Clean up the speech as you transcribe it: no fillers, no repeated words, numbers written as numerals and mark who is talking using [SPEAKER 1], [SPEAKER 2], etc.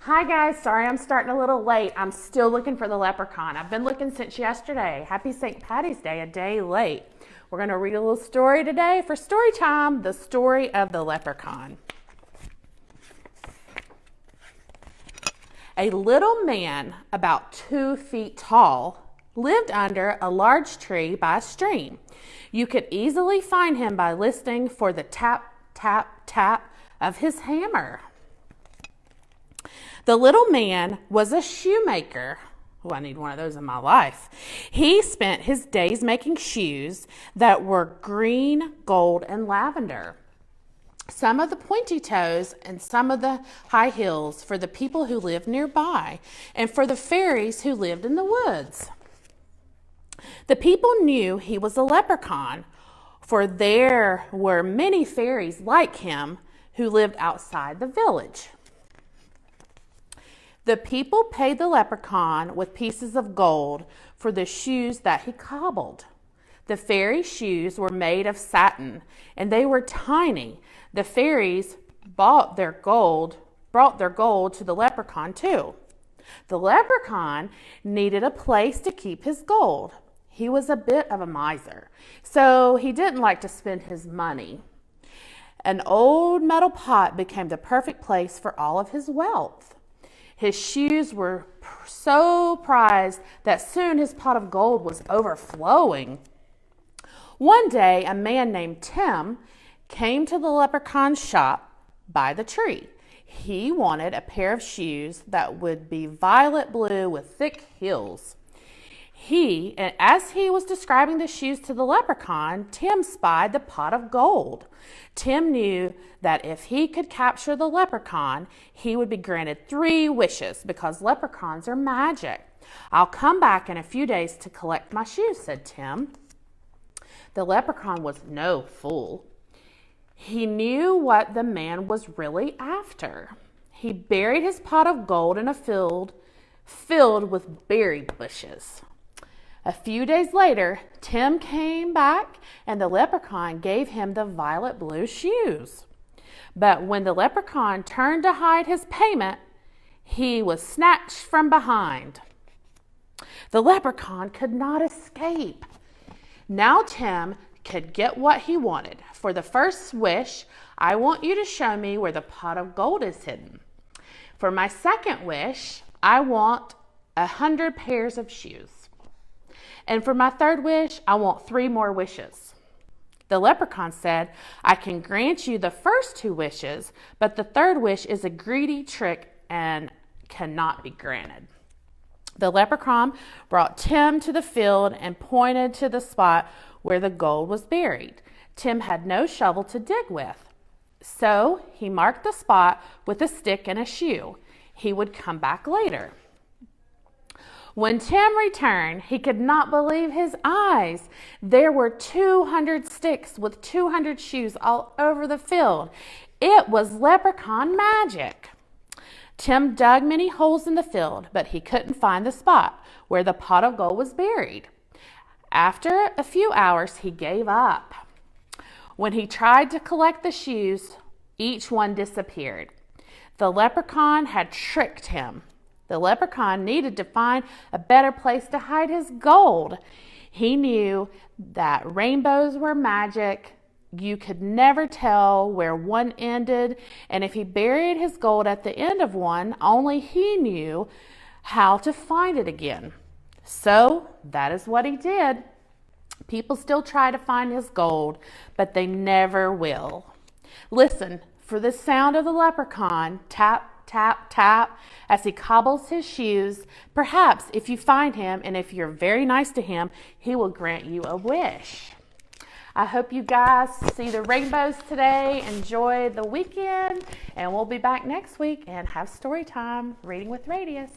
[SPEAKER 1] Hi guys, sorry I'm starting a little late. I'm still looking for the leprechaun. I've been looking since yesterday. Happy St. Patty's Day, a day late. We're going to read a little story today for story time, the story of the leprechaun. A little man about 2 feet tall lived under a large tree by a stream. You could easily find him by listening for the tap, tap, tap of his hammer. The little man was a shoemaker. Oh, I need one of those in my life. He spent his days making shoes that were green, gold, and lavender. Some of the pointy toes and some of the high heels for the people who lived nearby and for the fairies who lived in the woods. The people knew he was a leprechaun, for there were many fairies like him who lived outside the village. The people paid the leprechaun with pieces of gold for the shoes that he cobbled. The fairy shoes were made of satin, and they were tiny. The fairies brought their gold to the leprechaun too. The leprechaun needed a place to keep his gold. He was a bit of a miser, so he didn't like to spend his money. An old metal pot became the perfect place for all of his wealth. His shoes were so prized that soon his pot of gold was overflowing. One day, a man named Tim came to the leprechaun's shop by the tree. He wanted a pair of shoes that would be violet blue with thick heels. As he was describing the shoes to the leprechaun, Tim spied the pot of gold. Tim knew that if he could capture the leprechaun, he would be granted 3 wishes because leprechauns are magic. "I'll come back in a few days to collect my shoes," said Tim. The leprechaun was no fool. He knew what the man was really after. He buried his pot of gold in a field filled with berry bushes. A few days later, Tim came back and the leprechaun gave him the violet blue shoes. But when the leprechaun turned to hide his payment, he was snatched from behind. The leprechaun could not escape. Now Tim could get what he wanted. For the first wish, "I want you to show me where the pot of gold is hidden." For my second wish, "I want 100 pairs of shoes." And for my third wish, "I want 3 more wishes." The leprechaun said, "I can grant you the first 2 wishes, but the third wish is a greedy trick and cannot be granted." The leprechaun brought Tim to the field and pointed to the spot where the gold was buried. Tim had no shovel to dig with, so he marked the spot with a stick and a shoe. He would come back later. When Tim returned, he could not believe his eyes. There were 200 sticks with 200 shoes all over the field. It was leprechaun magic. Tim dug many holes in the field, but he couldn't find the spot where the pot of gold was buried. After a few hours, he gave up. When he tried to collect the shoes, each one disappeared. The leprechaun had tricked him. The leprechaun needed to find a better place to hide his gold. He knew that rainbows were magic. You could never tell where one ended, and if he buried his gold at the end of one, only he knew how to find it again. So that is what he did. People still try to find his gold, but they never will. Listen for the sound of the leprechaun, tap, tap, tap, as he cobbles his shoes. Perhaps if you find him and if you're very nice to him, he will grant you a wish. I hope you guys see the rainbows today. Enjoy the weekend, and we'll be back next week and have story time reading with Radius.